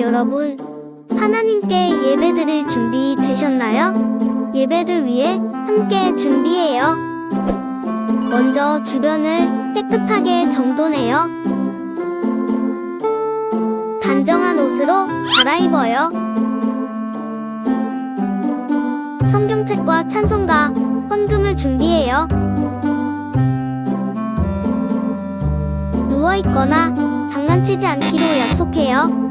여러분, 하나님께 예배드릴 준비 되셨나요? 예배를 위해 함께 준비해요. 먼저 주변을 깨끗하게 정돈해요. 단정한 옷으로 갈아입어요. 성경책과 찬송가, 헌금을 준비해요. 누워있거나 장난치지 않기로 약속해요.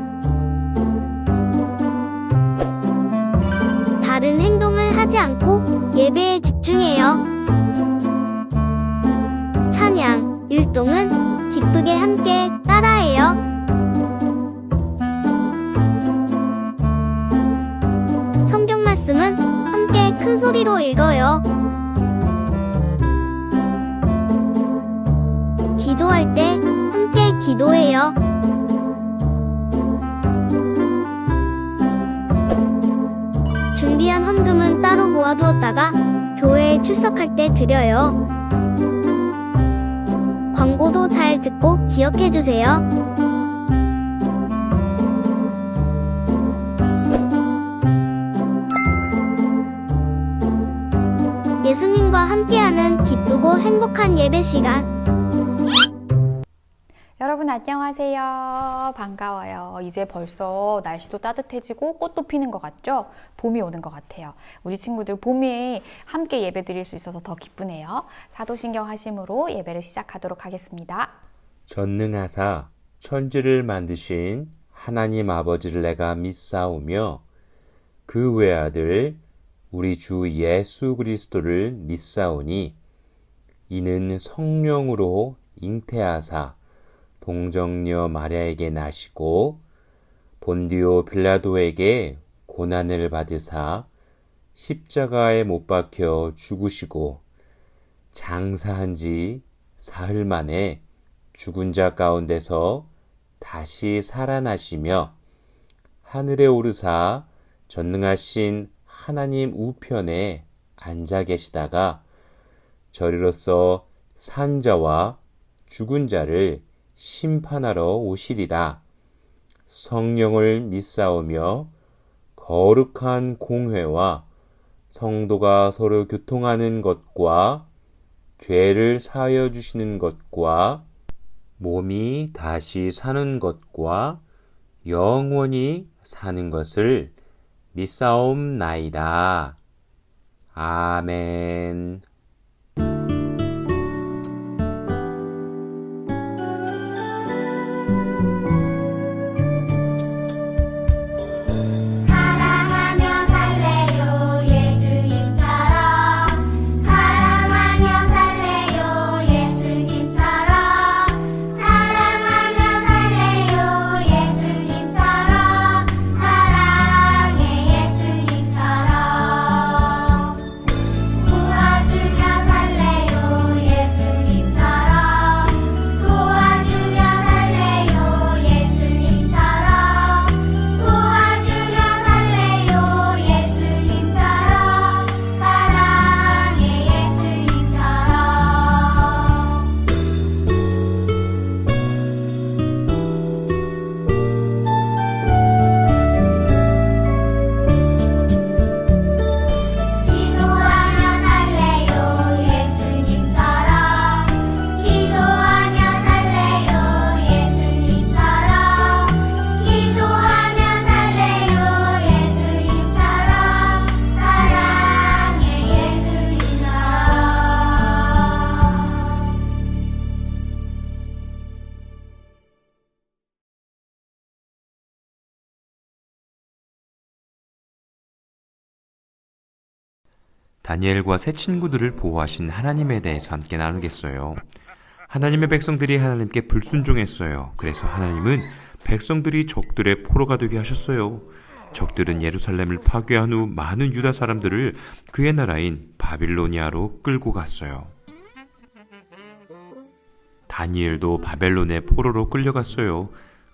다른 행동을 하지 않고 예배에 집중해요. 찬양, 율동은 기쁘게 함께 따라해요. 성경 말씀은 함께 큰 소리로 읽어요. 기도할 때 함께 기도해요. 준비한 헌금은 따로 모아두었다가 교회에 출석할 때 드려요. 광고도 잘 듣고 기억해주세요. 예수님과 함께하는 기쁘고 행복한 예배 시간. 여러분 안녕하세요. 반가워요. 이제 벌써 날씨도 따뜻해지고 꽃도 피는 것 같죠? 봄이 오는 것 같아요. 우리 친구들 봄에 함께 예배 드릴 수 있어서 더 기쁘네요. 사도신경 하심으로 예배를 시작하도록 하겠습니다. 전능하사 천지를 만드신 하나님 아버지를 내가 믿사오며 그 외아들 우리 주 예수 그리스도를 믿사오니 이는 성령으로 잉태하사 동정녀 마리아에게 나시고 본디오 빌라도에게 고난을 받으사 십자가에 못 박혀 죽으시고 장사한 지 사흘 만에 죽은 자 가운데서 다시 살아나시며 하늘에 오르사 전능하신 하나님 우편에 앉아 계시다가 저리로서 산 자와 죽은 자를 심판하러 오시리라. 성령을 믿사오며 거룩한 공회와 성도가 서로 교통하는 것과 죄를 사하여 주시는 것과 몸이 다시 사는 것과 영원히 사는 것을 믿사옵나이다. 아멘. 다니엘과 새 친구들을 보호하신 하나님에 대해서 함께 나누겠어요. 하나님의 백성들이 하나님께 불순종했어요. 그래서 하나님은 백성들이 적들의 포로가 되게 하셨어요. 적들은 예루살렘을 파괴한 후 많은 유다 사람들을 그의 나라인 바빌로니아로 끌고 갔어요. 다니엘도 바벨론의 포로로 끌려갔어요.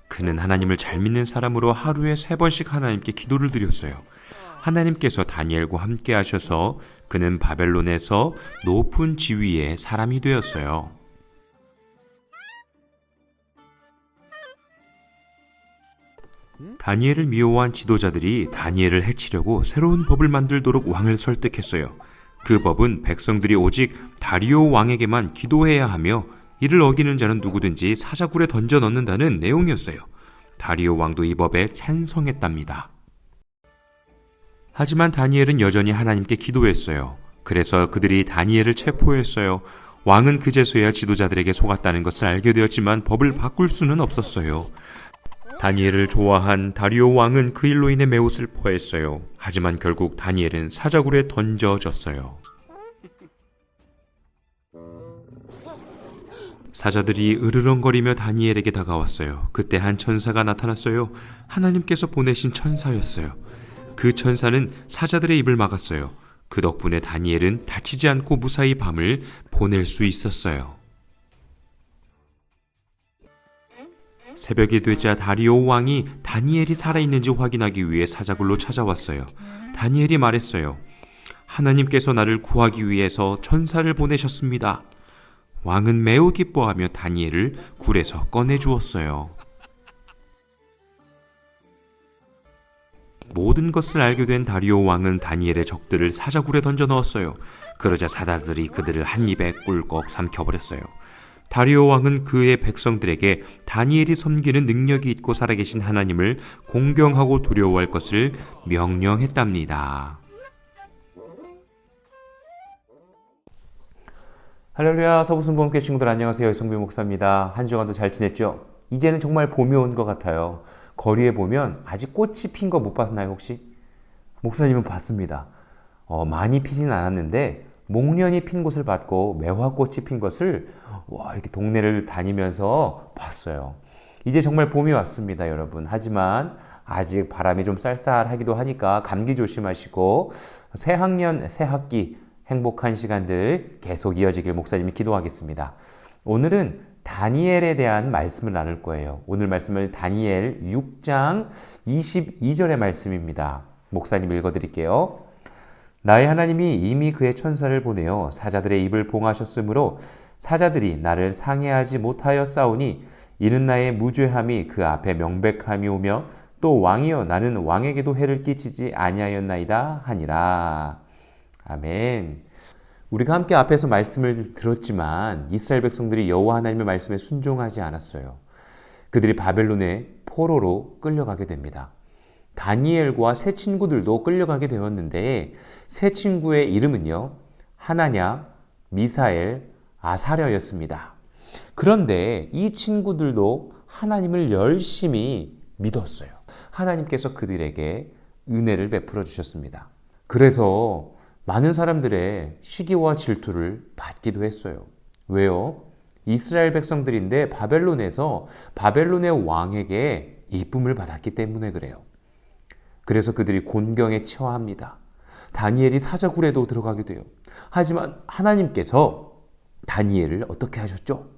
그는 하나님을 잘 믿는 사람으로 하루에 3번씩 하나님께 기도를 드렸어요. 하나님께서 다니엘과 함께 하셔서 그는 바벨론에서 높은 지위의 사람이 되었어요. 다니엘을 미워한 지도자들이 다니엘을 해치려고 새로운 법을 만들도록 왕을 설득했어요. 그 법은 백성들이 오직 다리오 왕에게만 기도해야 하며 이를 어기는 자는 누구든지 사자굴에 던져 넣는다는 내용이었어요. 다리오 왕도 이 법에 찬성했답니다. 하지만 다니엘은 여전히 하나님께 기도했어요. 그래서 그들이 다니엘을 체포했어요. 왕은 그제서야 지도자들에게 속았다는 것을 알게 되었지만 법을 바꿀 수는 없었어요. 다니엘을 좋아한 다리오 왕은 그 일로 인해 매우 슬퍼했어요. 하지만 결국 다니엘은 사자굴에 던져졌어요. 사자들이 으르렁거리며 다니엘에게 다가왔어요. 그때 한 천사가 나타났어요. 하나님께서 보내신 천사였어요. 그 천사는 사자들의 입을 막았어요. 그 덕분에 다니엘은 다치지 않고 무사히 밤을 보낼 수 있었어요. 새벽이 되자 다리오 왕이 다니엘이 살아있는지 확인하기 위해 사자굴로 찾아왔어요. 다니엘이 말했어요. 하나님께서 나를 구하기 위해서 천사를 보내셨습니다. 왕은 매우 기뻐하며 다니엘을 굴에서 꺼내주었어요. 모든 것을 알게 된 다리오 왕은 다니엘의 적들을 사자굴에 던져 넣었어요. 그러자 사자들이 그들을 한 입에 꿀꺽 삼켜버렸어요. 다리오 왕은 그의 백성들에게 다니엘이 섬기는 능력이 있고 살아계신 하나님을 공경하고 두려워할 것을 명령했답니다. 할렐루야, 서부순복음교회 친구들 안녕하세요. 성빈 목사입니다. 한 주간도 잘 지냈죠? 이제는 정말 봄이 온 것 같아요. 거리에 보면 아직 꽃이 핀 거 못 봤나요 혹시? 목사님은 봤습니다. 많이 피진 않았는데 목련이 핀 곳을 봤고 매화꽃이 핀 것을 이렇게 동네를 다니면서 봤어요. 이제 정말 봄이 왔습니다, 여러분. 하지만 아직 바람이 좀 쌀쌀하기도 하니까 감기 조심하시고 새학년, 새학기 행복한 시간들 계속 이어지길 목사님이 기도하겠습니다. 오늘은 다니엘에 대한 말씀을 나눌 거예요. 오늘 말씀은 다니엘 6장 22절의 말씀입니다. 목사님 읽어드릴게요. 나의 하나님이 이미 그의 천사를 보내어 사자들의 입을 봉하셨으므로 사자들이 나를 상해하지 못하여 싸우니 이는 나의 무죄함이 그 앞에 명백함이 오며 또 왕이여 나는 왕에게도 해를 끼치지 아니하였나이다 하니라. 아멘. 우리가 함께 앞에서 말씀을 들었지만 이스라엘 백성들이 여호와 하나님의 말씀에 순종하지 않았어요. 그들이 바벨론의 포로로 끌려가게 됩니다. 다니엘과 세 친구들도 끌려가게 되었는데 세 친구의 이름은요, 하나냐, 미사엘, 아사랴였습니다. 그런데 이 친구들도 하나님을 열심히 믿었어요. 하나님께서 그들에게 은혜를 베풀어 주셨습니다. 그래서 많은 사람들의 시기와 질투를 받기도 했어요. 왜요? 이스라엘 백성들인데 바벨론에서 바벨론의 왕에게 이쁨을 받았기 때문에 그래요. 그래서 그들이 곤경에 처합니다. 다니엘이 사자굴에도 들어가게 돼요. 하지만 하나님께서 다니엘을 어떻게 하셨죠?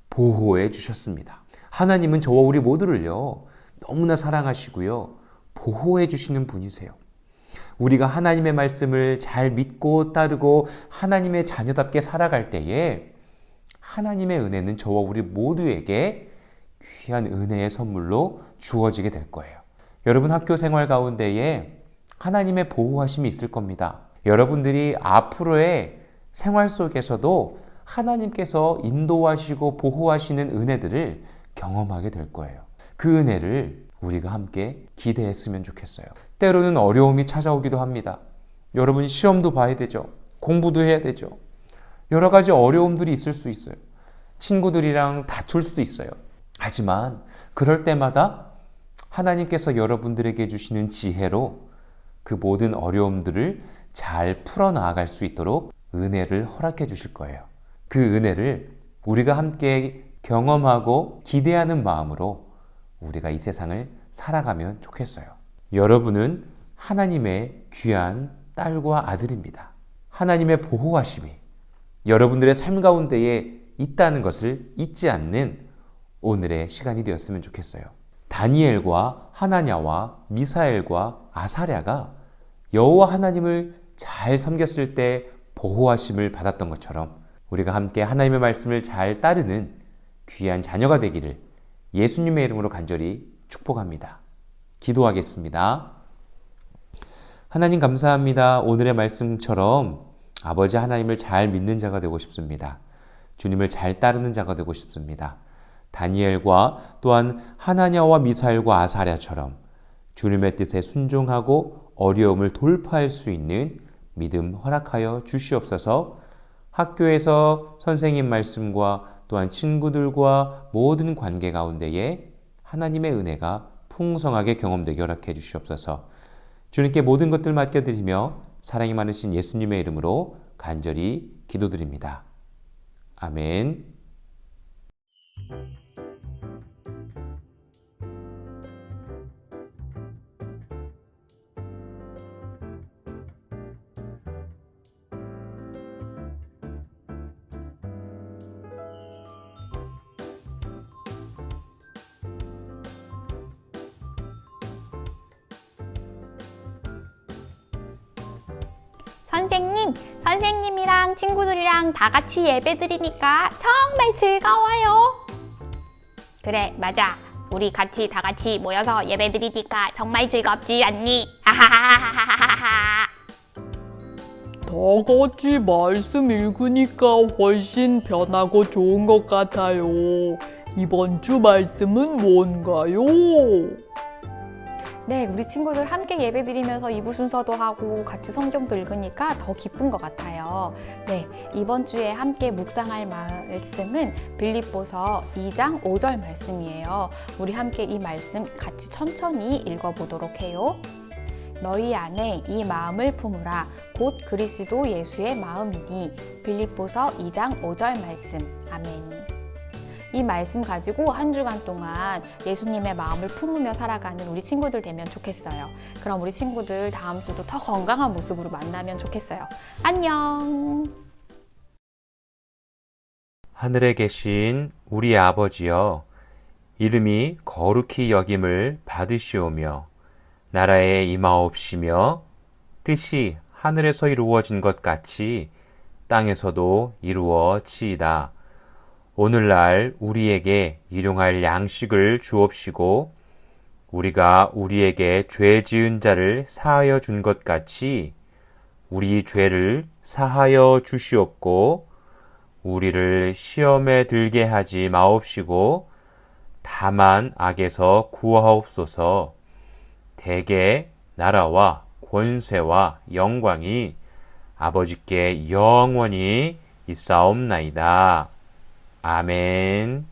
보호해 주셨습니다. 하나님은 저와 우리 모두를요, 너무나 사랑하시고요, 보호해 주시는 분이세요. 우리가 하나님의 말씀을 잘 믿고 따르고 하나님의 자녀답게 살아갈 때에 하나님의 은혜는 저와 우리 모두에게 귀한 은혜의 선물로 주어지게 될 거예요. 여러분 학교 생활 가운데에 하나님의 보호하심이 있을 겁니다. 여러분들이 앞으로의 생활 속에서도 하나님께서 인도하시고 보호하시는 은혜들을 경험하게 될 거예요. 그 은혜를 우리가 함께 기대했으면 좋겠어요. 때로는 어려움이 찾아오기도 합니다. 여러분 시험도 봐야 되죠. 공부도 해야 되죠. 여러 가지 어려움들이 있을 수 있어요. 친구들이랑 다툴 수도 있어요. 하지만 그럴 때마다 하나님께서 여러분들에게 주시는 지혜로 그 모든 어려움들을 잘 풀어나갈 수 있도록 은혜를 허락해 주실 거예요. 그 은혜를 우리가 함께 경험하고 기대하는 마음으로 우리가 이 세상을 살아가면 좋겠어요. 여러분은 하나님의 귀한 딸과 아들입니다. 하나님의 보호하심이 여러분들의 삶 가운데에 있다는 것을 잊지 않는 오늘의 시간이 되었으면 좋겠어요. 다니엘과 하나냐와 미사엘과 아사랴가 여호와 하나님을 잘 섬겼을 때 보호하심을 받았던 것처럼 우리가 함께 하나님의 말씀을 잘 따르는 귀한 자녀가 되기를 예수님의 이름으로 간절히 축복합니다. 기도하겠습니다. 하나님 감사합니다. 오늘의 말씀처럼 아버지 하나님을 잘 믿는 자가 되고 싶습니다. 주님을 잘 따르는 자가 되고 싶습니다. 다니엘과 또한 하나냐와 미사엘과 아사랴처럼 주님의 뜻에 순종하고 어려움을 돌파할 수 있는 믿음 허락하여 주시옵소서. 학교에서 선생님 말씀과 또한 친구들과 모든 관계 가운데에 하나님의 은혜가 풍성하게 경험되게 허락해 주시옵소서. 주님께 모든 것들 맡겨드리며 사랑이 많으신 예수님의 이름으로 간절히 기도드립니다. 아멘. 선생님이랑 친구들이랑 다 같이 예배 드리니까 정말 즐거워요. 그래, 맞아. 우리 다 같이 모여서 예배 드리니까 정말 즐겁지 않니? 하하하하하하. 다 같이 말씀 읽으니까 훨씬 편하고 좋은 것 같아요. 이번 주 말씀은 뭔가요? 네, 우리 친구들 함께 예배 드리면서 2부 순서도 하고 같이 성경도 읽으니까 더 기쁜 것 같아요. 네, 이번 주에 함께 묵상할 말씀은 빌립보서 2장 5절 말씀이에요. 우리 함께 이 말씀 같이 천천히 읽어보도록 해요. 너희 안에 이 마음을 품으라. 곧 그리스도 예수의 마음이니. 빌립보서 2장 5절 말씀. 아멘. 이 말씀 가지고 한 주간 동안 예수님의 마음을 품으며 살아가는 우리 친구들 되면 좋겠어요. 그럼 우리 친구들 다음 주도 더 건강한 모습으로 만나면 좋겠어요. 안녕! 하늘에 계신 우리 아버지여, 이름이 거룩히 여김을 받으시오며 나라에 임하옵시며 뜻이 하늘에서 이루어진 것 같이 땅에서도 이루어지이다. 오늘날 우리에게 일용할 양식을 주옵시고 우리가 우리에게 죄 지은 자를 사하여 준 것 같이 우리 죄를 사하여 주시옵고 우리를 시험에 들게 하지 마옵시고 다만 악에서 구하옵소서. 대개 나라와 권세와 영광이 아버지께 영원히 있사옵나이다. 아멘.